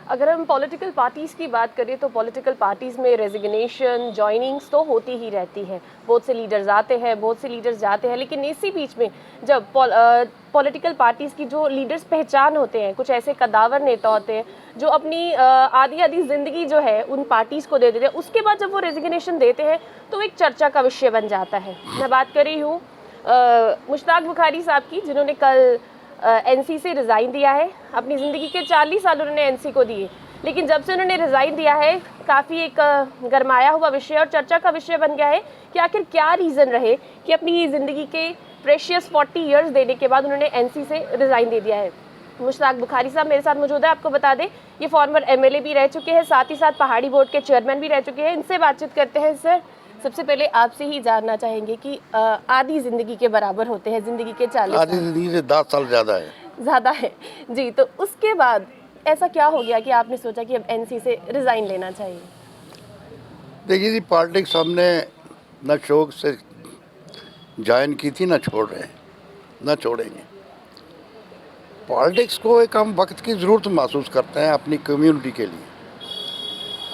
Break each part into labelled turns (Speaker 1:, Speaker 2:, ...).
Speaker 1: अगर हम political parties की बात करें तो पॉलिटिकल पार्टीज़ में रेजिग्नेशन जॉइनिंग्स तो होती ही रहती है। बहुत से लीडर्स आते हैं, बहुत से लीडर्स जाते हैं, लेकिन इसी बीच में जब पॉलिटिकल पार्टीज़ की जो लीडर्स पहचान होते हैं, कुछ ऐसे कदावर नेता होते हैं जो अपनी आधी आधी ज़िंदगी जो है उन पार्टीज़ को दे देते हैं, उसके बाद जब वो रेजिग्नेशन देते हैं तो एक चर्चा का विषय बन जाता है। मैं बात कर रही हूँ मुश्ताक बुखारी साहब की, जिन्होंने कल एनसी से रिज़ाइन दिया है। अपनी ज़िंदगी के 40 साल उन्होंने एनसी को दिए, लेकिन जब से उन्होंने रिज़ाइन दिया है काफ़ी एक गरमाया हुआ विषय और चर्चा का विषय बन गया है कि आखिर क्या रीज़न रहे कि अपनी ज़िंदगी के प्रेशियस 40 इयर्स देने के बाद उन्होंने एनसी से रिज़ाइन दे दिया है। मुश्ताक बुखारी साहब मेरे साथ मौजूद है। आपको बता दें ये फॉर्मर एमएलए भी रह चुके हैं, साथ ही साथ पहाड़ी बोर्ड के चेयरमैन भी रह चुके हैं। इनसे बातचीत करते हैं। सर, सबसे पहले आपसे ही जानना चाहेंगे कि आधी ज़िंदगी के बराबर होते हैं ज़िंदगी के 40
Speaker 2: आधी ज़िंदगी से 10 साल ज़्यादा
Speaker 1: है जी। तो उसके बाद ऐसा क्या हो गया कि आपने सोचा कि अब एनसी से रिज़ाइन लेना चाहिए?
Speaker 2: देखिए जी, पॉलिटिक्स हमने न शौक से ज्वाइन की थी, न छोड़ रहे हैं, न छोड़ेंगे। पॉलिटिक्स को एक हम वक्त की ज़रूरत महसूस करते हैं अपनी कम्युनिटी के लिए।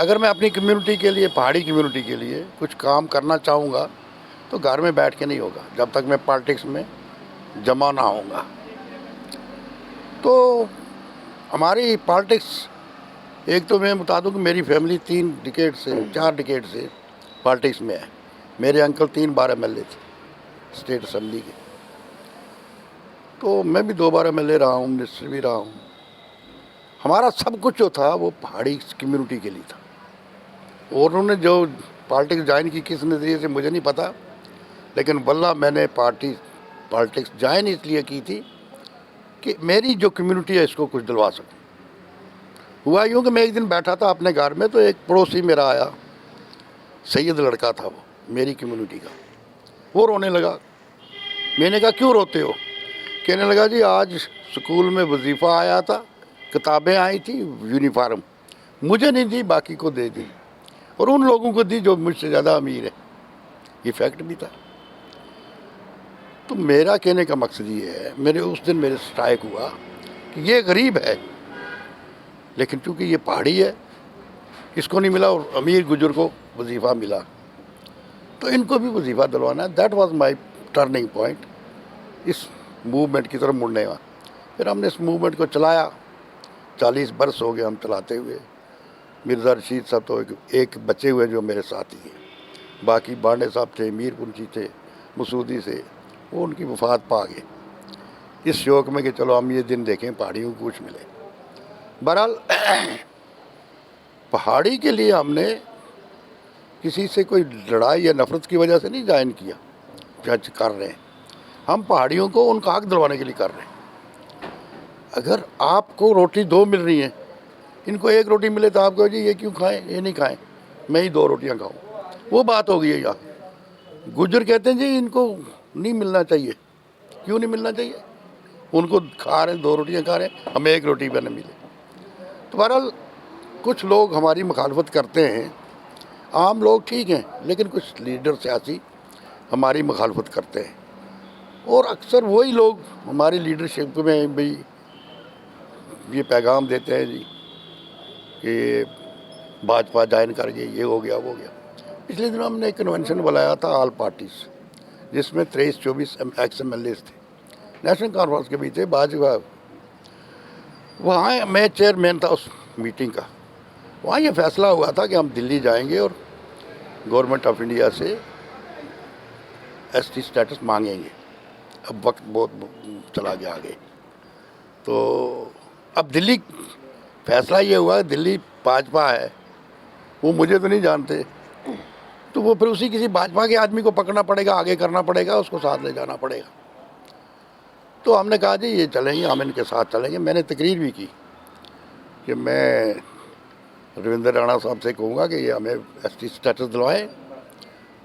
Speaker 2: अगर मैं अपनी कम्युनिटी के लिए, पहाड़ी कम्युनिटी के लिए कुछ काम करना चाहूँगा तो घर में बैठ के नहीं होगा जब तक मैं पॉलिटिक्स में जमा ना होऊंगा। तो हमारी पॉलिटिक्स, एक तो मैं बता दूं कि मेरी फैमिली 4 डिकेड से पॉलिटिक्स में है। मेरे अंकल 3 बार एमएलए थे स्टेट असेंबली के, तो मैं भी 2 बार एमएलए रहा हूँ, मिनिस्टर भी रहा हूँ। हमारा सब कुछ जो था वो पहाड़ी कम्युनिटी के लिए था। और उन्होंने जो पॉलिटिक्स ज्वाइन की किस नज़रिए से मुझे नहीं पता, लेकिन वल्लाह मैंने पॉलिटिक्स ज्वाइन इसलिए की थी कि मेरी जो कम्युनिटी है इसको कुछ दिलवा सकूं। हुआ यूँ कि मैं एक दिन बैठा था अपने घर में, तो एक पड़ोसी मेरा आया, सैयद लड़का था वो मेरी कम्युनिटी का। वो रोने लगा। मैंने कहा क्यों रोते हो? कहने लगा जी आज स्कूल में वजीफ़ा आया था, किताबें आई थी, यूनिफॉर्म मुझे नहीं दी, बाकी को दे दी, और उन लोगों को दी जो मुझसे ज़्यादा अमीर है। ये फैक्ट भी था। तो मेरा कहने का मकसद ये है, उस दिन मेरे स्ट्राइक हुआ कि ये गरीब है, लेकिन चूँकि ये पहाड़ी है, इसको नहीं मिला और अमीर गुजर को वजीफ़ा मिला, तो इनको भी वजीफ़ा दिलवाना है। That was my turning point इस मूवमेंट की तरफ मुड़ने का। फिर हमने इस मूवमेंट को चलाया, 40 बरस हो गए हम चलाते हुए। मिर्ज़ा रशीद साहब तो एक बचे हुए जो मेरे साथी हैं, बाकी बांडे साहब थे, मीरपुंची थे, मसूदी से, वो उनकी वफ़ात पा गए इस शौक़ में कि चलो हम ये दिन देखें पहाड़ियों को कुछ मिले। बहरहाल पहाड़ी के लिए हमने किसी से कोई लड़ाई या नफ़रत की वजह से नहीं ज्वाइन किया, जज कर रहे हैं हम पहाड़ियों को उनका हक दिलवाने के लिए कर रहे हैं। अगर आपको रोटी 2 मिल रही हैं, इनको 1 रोटी मिले तो आप कहो जी ये क्यों खाएं, ये नहीं खाएं, मैं ही 2 रोटियां खाऊं, वो बात हो गई है। यहाँ गुजर कहते हैं जी इनको नहीं मिलना चाहिए। क्यों नहीं मिलना चाहिए? उनको खा रहे हैं, 2 रोटियां खा रहे हैं, हमें 1 रोटी भी न मिले। तो बहरहाल कुछ लोग हमारी मुखालफत करते हैं, आम लोग ठीक हैं, लेकिन कुछ लीडर सियासी हमारी मुखालफत करते हैं, और अक्सर वही लोग हमारी लीडरशिप में भी ये पैगाम देते हैं जी कि भाजपा ज्वाइन कर गई, ये हो गया वो हो गया। पिछले दिनों हमने एक कन्वेंशन बुलाया था ऑल पार्टीज़, जिसमें 23-24 एक्स एमएलए थे, नेशनल कॉन्फ्रेंस के भी थे, भाजपा। वहाँ मैं चेयरमैन था उस मीटिंग का। वहाँ ये फैसला हुआ था कि हम दिल्ली जाएंगे और गवर्नमेंट ऑफ इंडिया से एसटी स्टेटस मांगेंगे। अब वक्त बहुत चला गया आगे, तो अब दिल्ली फैसला ये हुआ, दिल्ली भाजपा है, वो मुझे तो नहीं जानते, तो वो फिर उसी किसी भाजपा के आदमी को पकड़ना पड़ेगा, आगे करना पड़ेगा, उसको साथ ले जाना पड़ेगा। तो हमने कहा जी ये चलेंगे, हम इनके साथ चलेंगे। मैंने तकरीर भी की कि मैं रविंद्र राणा साहब से कहूँगा कि ये हमें एसटी स्टेटस दिलवाएं,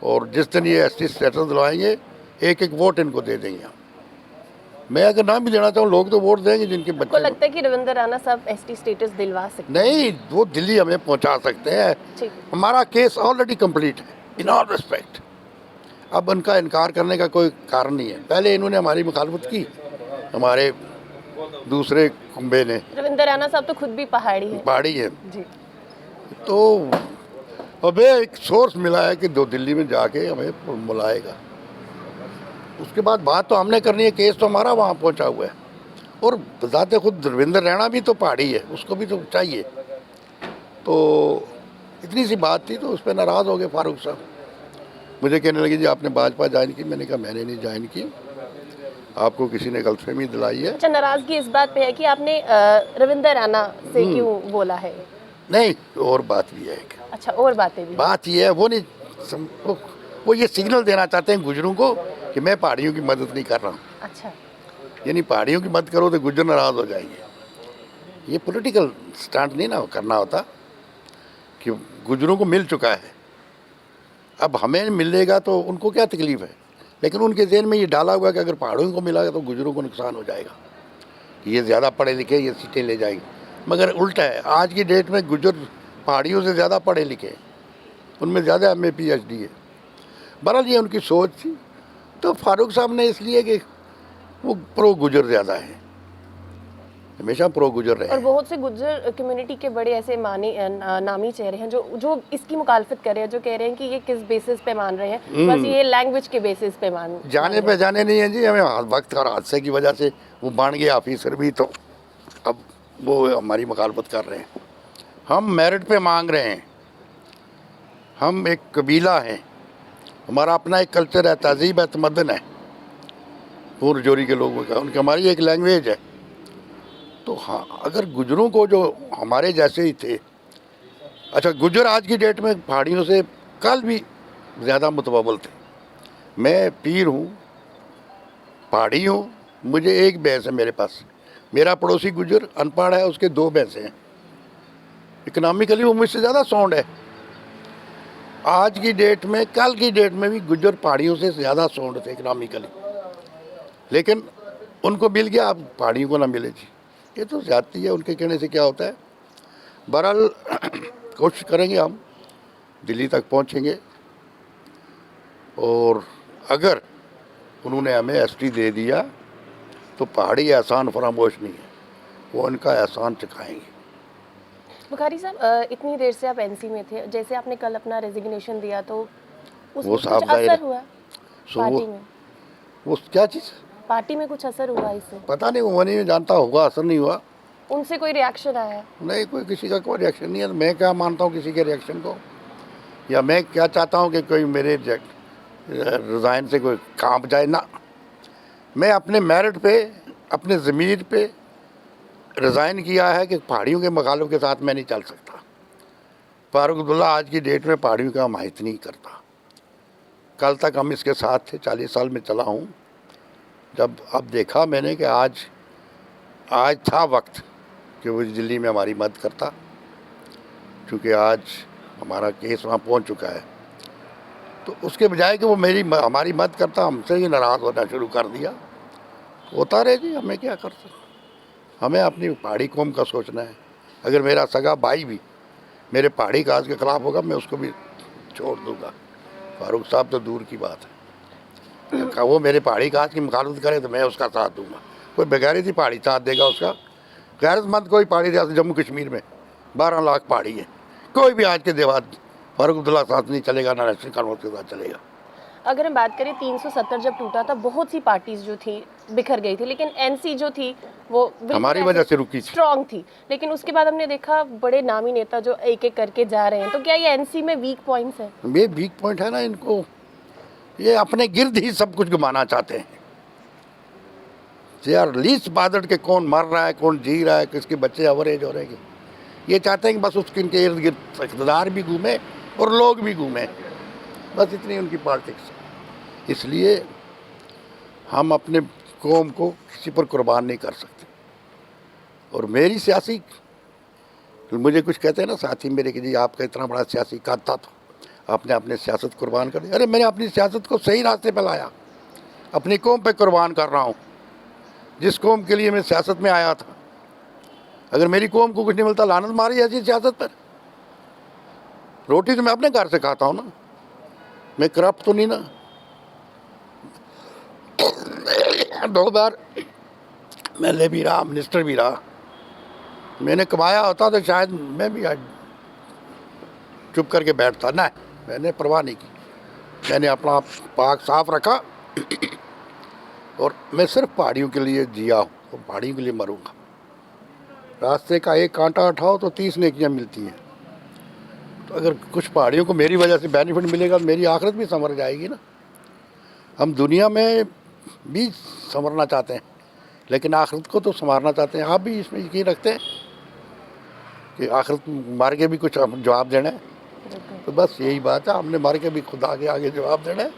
Speaker 2: और जिस दिन ये एसटी स्टेटस दिलवाएंगे 1-1 वोट इनको दे देंगे हम। मैं अगर ना भी देना चाहूँ, लोग तो वोट देंगे जिनके बच्चे।
Speaker 1: आपको लगता है कि रविंद्र राणा साहब एसटी स्टेटस दिलवा सकते हैं?
Speaker 2: नहीं, वो दिल्ली हमें पहुँचा सकते हैं। हमारा केस ऑलरेडी कंप्लीट है इन ऑल रिस्पेक्ट। अब उनका इनकार करने का कोई कारण नहीं है। पहले इन्होंने हमारी मुखालफत की, हमारे दूसरे कुंबे ने।
Speaker 1: रविंद्र राणा साहब तो खुद भी पहाड़ी है।
Speaker 2: पहाड़ी है।
Speaker 1: जी।
Speaker 2: तो अबे एक सोर्स मिला है कि दो दिल्ली में जाके हमें बुलाएगा। उसके बाद बात तो हमने करनी है, केस तो हमारा वहाँ पहुँचा हुआ है। और बताते खुद रविंद्र रैना भी तो पहाड़ी है, उसको भी तो चाहिए। तो इतनी सी बात थी, तो उस पर नाराज़ हो गए फारूक साहब। मुझे कहने लगे जी आपने भाजपा ज्वाइन की। मैंने कहा मैंने नहीं ज्वाइन की, आपको किसी ने गलतफहमी दिलाई है।
Speaker 1: अच्छा, नाराजगी इस बात पे है कि आपने रविंद्र राणा से क्यों बोला है?
Speaker 2: नहीं, और बात भी है।
Speaker 1: अच्छा, और बातें भी हैं।
Speaker 2: बात ये है, वो नहीं वो ये सिग्नल देना चाहते हैं गुजरों को कि मैं पहाड़ियों की मदद नहीं कर रहा हूँ।
Speaker 1: अच्छा।
Speaker 2: यानी पहाड़ियों की मदद करो तो गुजर नाराज़ हो जाएंगे। ये पॉलिटिकल स्टैंड नहीं ना करना होता कि गुजरों को मिल चुका है, अब हमें मिलेगा तो उनको क्या तकलीफ़ है। लेकिन उनके ज़हन में ये डाला हुआ है कि अगर पहाड़ों को मिला तो गुजरों को नुकसान हो जाएगा, कि ये ज़्यादा पढ़े लिखे, ये सीटें ले जाएंगे। मगर उल्टा है, आज की डेट में गुजर पहाड़ियों से ज़्यादा पढ़े लिखे हैं, उनमें ज़्यादा MA PhD है। बहरहाल ये उनकी सोच थी। तो फारूक साहब ने इसलिए कि वो प्रो गुजर ज़्यादा है, हमेशा प्रो गुजर रहे
Speaker 1: और
Speaker 2: हैं।
Speaker 1: बहुत से गुज्जर कम्युनिटी के बड़े ऐसे नामी चेहरे हैं जो इसकी मुखालफत कर रहे हैं, जो कह रहे हैं कि ये किस बेसिस पे मान रहे हैं, बस ये लैंग्वेज के बेसिस पे मान
Speaker 2: जाने पे जाने नहीं है जी, हमें वक्त और हादसे की वजह से वो बन गए ऑफिसर भी, तो अब वो हमारी मुखालफत कर रहे हैं। हम मेरिट पे मांग रहे हैं। हम एक कबीला हैं, हमारा अपना एक कल्चर है, तहजीब है, तमद्दन है पूर्व जोरी के लोगों का, उनकी हमारी एक लैंग्वेज है। तो हाँ, अगर गुजरों को जो हमारे जैसे ही थे, अच्छा गुजर आज की डेट में पहाड़ियों से कल भी ज़्यादा मुतबावल थे। मैं पीर हूँ, पहाड़ी हूँ, मुझे एक भैंस है मेरे पास। मेरा पड़ोसी गुजर अनपढ़ है, उसके 2 भैंसें हैं। इकनॉमिकली वो मुझसे ज़्यादा साउंड है। आज की डेट में, कल की डेट में भी गुजर पहाड़ियों से ज़्यादा साउंड थे इकनॉमिकली, लेकिन उनको मिल गया, अब पहाड़ियों को ना मिले जी। ये तो ज़्यादती है, उनके कहने से क्या होता है। बहरहाल कोशिश करेंगे, हम दिल्ली तक पहुंचेंगे, और अगर उन्होंने हमें ST दे दिया तो पहाड़ी एहसान फरामोश नहीं है, वो उनका एहसान चुकाएंगे।
Speaker 1: बुखारी साहब, इतनी देर से आप NC में थे, जैसे आपने कल अपना रेजिग्नेशन दिया तो उसमें
Speaker 2: वो
Speaker 1: कुछ
Speaker 2: साफ जाहिर
Speaker 1: असर
Speaker 2: है।
Speaker 1: हुआ
Speaker 2: सो
Speaker 1: पार्टी में?
Speaker 2: वो क्या चीज़
Speaker 1: पार्टी में कुछ असर हुआ इससे?
Speaker 2: पता नहीं, वो नहीं जानता, होगा, असर नहीं हुआ।
Speaker 1: उनसे कोई रिएक्शन आया?
Speaker 2: नहीं, कोई किसी का कोई रिएक्शन नहीं है। तो मैं क्या मानता हूँ किसी के रिएक्शन को, या मैं क्या चाहता हूँ कि कोई मेरे रिज़ाइन से कोई कांप जाए ना। मैं अपने मेरिट पे, अपने ज़मीर पे रिज़ाइन किया है कि पहाड़ियों के मुखालिफ के साथ मैं नहीं चल सकता। फारूक अब्दुल्ला आज की डेट में पहाड़ियों का हिमायत नहीं करता। कल तक हम इसके साथ थे, 40 साल में चला हूँ। जब अब देखा मैंने कि आज था वक्त कि वो दिल्ली में हमारी मदद करता, क्योंकि आज हमारा केस वहाँ पहुँच चुका है। तो उसके बजाय कि वो हमारी मदद करता, हमसे ही नाराज़ होना शुरू कर दिया। होता रहे जी, हमें क्या कर सकते। हमें अपनी पहाड़ी कौम का सोचना है। अगर मेरा सगा भाई भी मेरे पहाड़ी काज के ख़िलाफ़ होगा, मैं उसको भी छोड़ दूँगा। फारूक साहब तो दूर की बात है, वो मेरे पहाड़ी काज की मुखालफत करे तो मैं उसका साथ दूँगा। कोई बेगैरती पहाड़ी साथ देगा उसका? गैरतमंद कोई पहाड़ी, जैसे जम्मू कश्मीर में 12 लाख पहाड़ी है, कोई भी आज के देवात फारूक अब्दुल्ला साथ नहीं चलेगा, ना नेशनल कॉन्फ्रेंस के साथ चलेगा।
Speaker 1: अगर हम बात करें 370 जब टूटा था, बहुत सी पार्टीज जो थी बिखर गई थी, लेकिन NC जो थी वो
Speaker 2: हमारी वजह से रुकी थी,
Speaker 1: स्ट्रॉन्ग थी। लेकिन उसके बाद हमने देखा बड़े नामी नेता जो एक एक करके जा रहे हैं, तो क्या ये NC में वीक पॉइंट्स है?
Speaker 2: ये वीक पॉइंट है ना इनको, ये अपने गिर्द ही सब कुछ घुमाना चाहते हैं। यार लीस्ट बादड़ के कौन मर रहा है, कौन जी रहा है, किसके बच्चे एवरेज हो रहे हैं, ये चाहते हैं कि बस उसके इनके इर्द गिर्द इक़्तिदार भी घूमे और लोग भी घूमें, बस इतनी उनकी पॉलिटिक्स। इसलिए हम अपने कौम को किसी पर कुर्बान नहीं कर सकते। और मेरी सियासी, मुझे कुछ कहते हैं ना साथी मेरे कि जी आपका इतना बड़ा सियासी कद था तो आपने अपने सियासत कुर्बान कर दी। अरे मैंने अपनी सियासत को सही रास्ते पर लाया, अपनी कौम पे कुर्बान कर रहा हूँ, जिस कौम के लिए मैं सियासत में आया था। अगर मेरी कौम को कुछ नहीं मिलता, लानत मारी ऐसी सियासत पर। रोटी तो मैं अपने घर से खाता हूँ ना, मैं करप्ट तो नहीं ना। 2 बार MLA भी रहा, मिनिस्टर भी रहा। मैंने कमाया होता तो शायद मैं भी आज चुप करके बैठता। ना, मैंने परवाह नहीं की। मैंने अपना पाक साफ रखा और मैं सिर्फ पहाड़ियों के लिए जिया हूँ और पहाड़ियों के लिए मरूंगा। रास्ते का एक कांटा उठाओ तो 30 नेकियां मिलती हैं। तो अगर कुछ पहाड़ियों को मेरी वजह से बेनिफिट मिलेगा तो मेरी आखिरत भी संवर जाएगी ना। हम दुनिया में भी संवरना चाहते हैं, लेकिन आखिरत को तो संवारना चाहते हैं। आप भी इसमें यकीन रखते हैं कि आखिरत मार के भी कुछ जवाब देना है। तो बस यही बात है, हमने मार के भी खुदा के आगे जवाब देना है।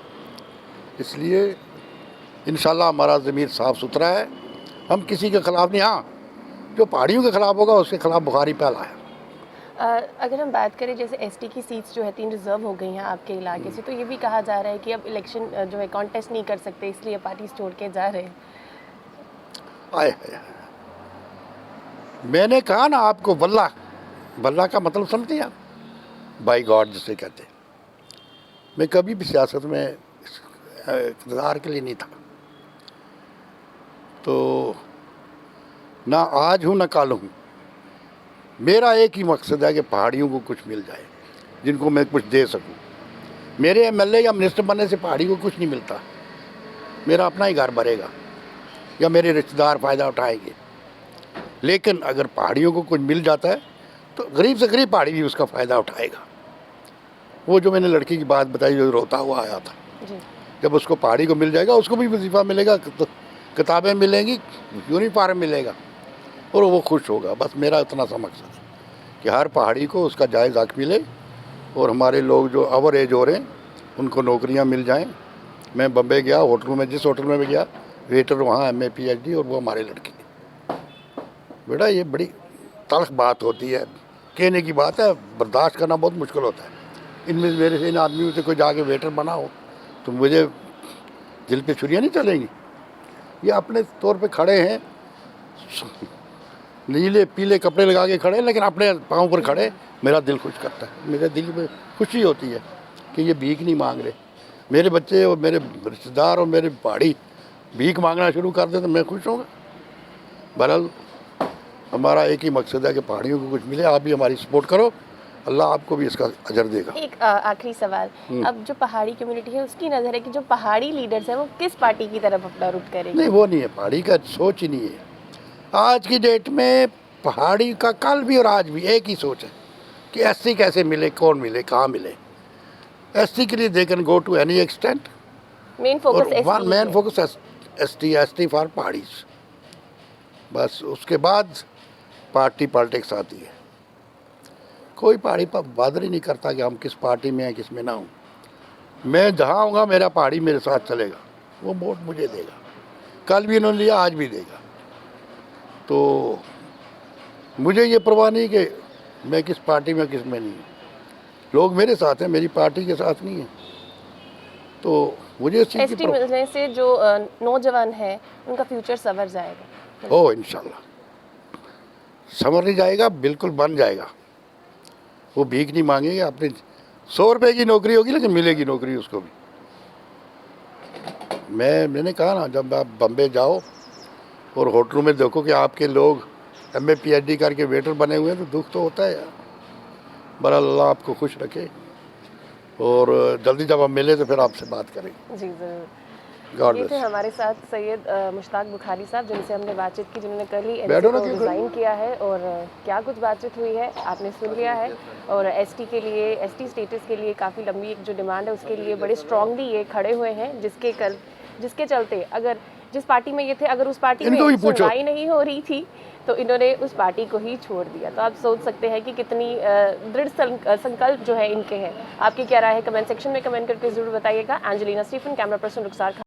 Speaker 2: इसलिए इंशाल्लाह हमारा ज़मीर साफ़ सुथरा है। हम किसी के ख़िलाफ़ नहीं, हाँ जो पहाड़ियों के ख़िलाफ़ होगा उसके ख़िलाफ़ बुखारी फैला है।
Speaker 1: अगर हम बात करें जैसे एसटी की सीट्स जो है 3 रिजर्व हो गई हैं आपके इलाके से, तो ये भी कहा जा रहा है कि अब इलेक्शन जो है कॉन्टेस्ट नहीं कर सकते, इसलिए पार्टीज छोड़ के जा रहे हैं।
Speaker 2: आए हाय, मैंने कहा ना आपको, वल्लाह, वल्लाह का मतलब समझते हैं आप? बाई गॉड जिसे कहते हैं। मैं कभी भी सियासत में इक़्तिदार के लिए नहीं था, तो ना आज हूँ ना कल हूँ। मेरा एक ही मकसद है कि पहाड़ियों को कुछ मिल जाए, जिनको मैं कुछ दे सकूं। मेरे MLA या मिनिस्टर बनने से पहाड़ी को कुछ नहीं मिलता। मेरा अपना ही घर भरेगा या मेरे रिश्तेदार फ़ायदा उठाएंगे। लेकिन अगर पहाड़ियों को कुछ मिल जाता है तो गरीब से गरीब पहाड़ी भी उसका फ़ायदा उठाएगा। वो जो मैंने लड़की की बात बताई जो रोता हुआ आया था, जब उसको पहाड़ी को मिल जाएगा उसको भी वजीफ़ा मिलेगा, किताबें मिलेंगी, यूनिफॉर्म मिलेगा और वो खुश होगा। बस मेरा इतना सा मकसद है कि हर पहाड़ी को उसका जायज़ हक़ मिले और हमारे लोग जो ओवर एज हो रहे हैं उनको नौकरियां मिल जाएं। मैं बम्बई गया, होटल में, जिस होटल में भी गया, वेटर वहाँ MA PhD और वो हमारे लड़के। बेटा ये बड़ी तल्ख़ बात होती है, कहने की बात है, बर्दाश्त करना बहुत मुश्किल होता है। इनमें मेरे से इन आदमियों से कोई जाके वेटर बना हो तो मुझे दिल पे छुरियाँ नहीं चलेंगी। ये अपने तौर पे खड़े हैं, नीले पीले कपड़े लगा के खड़े, लेकिन अपने पाँव पर खड़े। मेरा दिल खुश करता है, मेरे दिल में खुशी होती है कि ये भीख नहीं मांग रहे। मेरे बच्चे और मेरे रिश्तेदार और मेरे पहाड़ी भीख मांगना शुरू कर दे तो मैं खुश होऊंगा। बहरहाल हमारा एक ही मकसद है कि पहाड़ियों को कुछ मिले। आप भी हमारी सपोर्ट करो, अल्लाह आपको भी इसका अजर देगा।
Speaker 1: एक आखिरी सवाल, अब जो पहाड़ी कम्युनिटी है उसकी नज़र है कि जो पहाड़ी लीडर्स हैं वो किस पार्टी की तरफ अपना रुख करेंगे?
Speaker 2: नहीं, वो नहीं है, पहाड़ी का सोच ही नहीं है। आज की डेट में पहाड़ी का कल भी और आज भी एक ही सोच है कि SC कैसे मिले, कौन मिले, कहाँ मिले। SC के लिए they can go to any extent.
Speaker 1: Main focus
Speaker 2: one main focus ST for Paharis. बस उसके बाद पार्टी पॉलिटिक्स आती है। कोई पहाड़ी पर बादर ही नहीं करता कि हम किस पार्टी में हैं, किस में ना हूँ। मैं जहाँ आऊँगा मेरा पहाड़ी मेरे साथ चलेगा, वो वोट मुझे देगा। कल भी इन्होंने लिया, आज भी देगा। तो मुझे ये परवाह नहीं कि मैं किस पार्टी में किस में नहीं हूँ। लोग मेरे साथ हैं, मेरी पार्टी के साथ नहीं है। तो मुझे इस चीज़ की
Speaker 1: ST मिलने से जो नौजवान है उनका फ्यूचर संवर जाएगा।
Speaker 2: ओ इंशाल्लाह संवर नहीं जाएगा, बिल्कुल बन जाएगा। वो भीख नहीं मांगेंगे, अपने 100 रुपये की नौकरी होगी लेकिन मिलेगी नौकरी उसको भी। मैंने कहा ना, जब आप बम्बई जाओ और होटलों में देखो कि आपके लोग MA PhD करके वेटर बने हुए हैं तो दुख तो होता है यार। बहरहाल अल्लाह आपको खुश रखे और जल्दी जब हम मिले तो फिर आपसे बात करेंगे।
Speaker 1: जी ज़रूर।
Speaker 2: गॉड
Speaker 1: ये थे
Speaker 2: ब्लेस।
Speaker 1: हमारे साथ सैयद मुश्ताक बुखारी साहब, जिनसे हमने बातचीत की, जिन्होंने कल ही
Speaker 2: बैठो
Speaker 1: NC
Speaker 2: ना,
Speaker 1: को
Speaker 2: क्यों
Speaker 1: रिज़ाइन किया है। और क्या कुछ बातचीत हुई है आपने सुन लिया है। और ST के लिए, ST स्टेटस के लिए काफ़ी लंबी एक जो डिमांड है उसके लिए बड़े स्ट्रांगली ये खड़े हुए हैं, जिसके चलते अगर जिस पार्टी में ये थे, अगर उस पार्टी में सुनवाई नहीं हो रही थी तो इन्होंने उस पार्टी को ही छोड़ दिया। तो आप सोच सकते हैं कि कितनी दृढ़ संकल्प जो है इनके हैं। आपकी क्या राय है, कमेंट सेक्शन में कमेंट करके ज़रूर बताइएगा। एंजेलिना स्टीफन, कैमरा पर्सन रुखसार खान।